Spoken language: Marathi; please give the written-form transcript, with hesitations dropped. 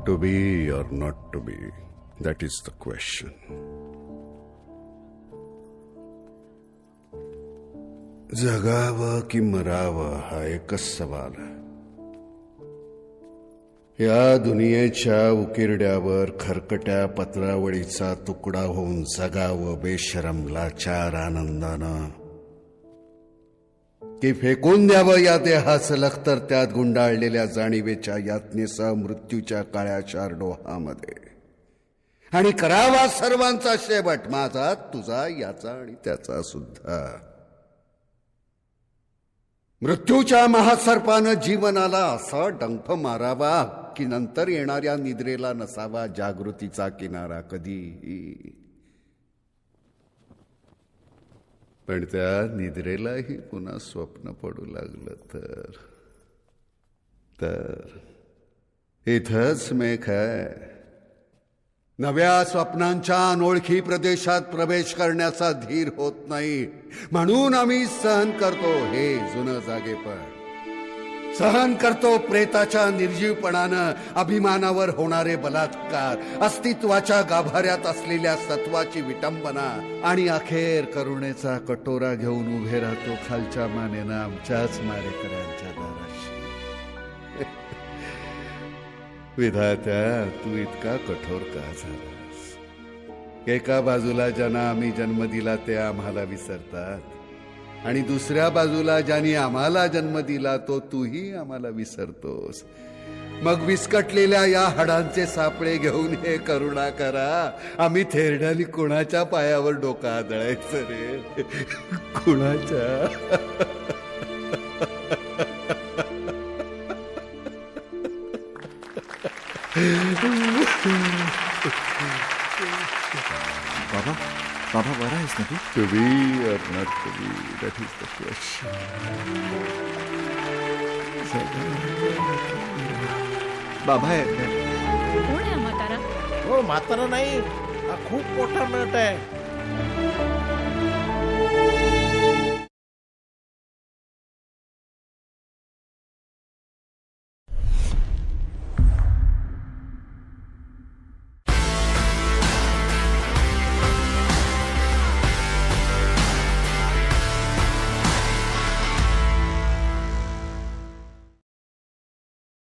To be or not to be, that is the question. जगावं की मरावं हा एकच सवाल आहे. या दुनियेच्या उकिरड्यावर खरकट्या पत्रावळीचा तुकडा होऊन जगावं बेशरम लाचार आनंदानं, की फेकून द्यावं या देहाचं लखतर त्यात गुंडाळलेल्या जाणीवेच्या यातनेसह मृत्यूच्या काळ्या डोहामध्ये, आणि करावा सर्वांचा शेवट, माझा तुझा याचा आणि त्याचा सुद्धा. मृत्यूच्या महासर्पानं जीवनाला असा डंख मारावा की नंतर येणाऱ्या निद्रेला नसावा जागृतीचा किनारा कधीही. पण त्या निद्रेलाही पुन्हा स्वप्न पडू लागलं तर इथंच मेघ आहे. नव्या स्वप्नांच्या अनोळखी प्रदेशात प्रवेश करण्याचा धीर होत नाही, म्हणून आम्ही सहन करतो हे जुनं जागेपण, सहन करतो प्रेताच्या निर्जीवपणानं अभिमानावर होणारे बलात्कार, अस्तित्वाच्या गाभाऱ्यात असलेल्या सत्वाची विटंबना, आणि अखेर करुणेचा कटोरा घेऊन उभे राहतो खालच्या मानेनं आमच्याच मारेकऱ्यांच्या दाराशी. विधात्या, तू इतका कठोर का झालास? एका बाजूला ज्यांना आम्ही जन्म दिला ते आम्हाला विसरतात, आणि दुसऱ्या बाजूला ज्यांनी आम्हाला जन्म दिला तो तूही आम्हाला विसरतोस. मग विस्कटलेल्या या हाडांचे सापळे घेऊन हे करुणा करा, आम्ही थेरड्यानी कुणाच्या पायावर डोकं आदळायचं रे? कुणाच्या? बाबा, बाबा बरा आहेस ना तू? To be or not to be, that is the question. बाबा आहे. कोण आहे म्हातारा? हो, म्हातारा नाही, हा खूप मोठा नट आहे.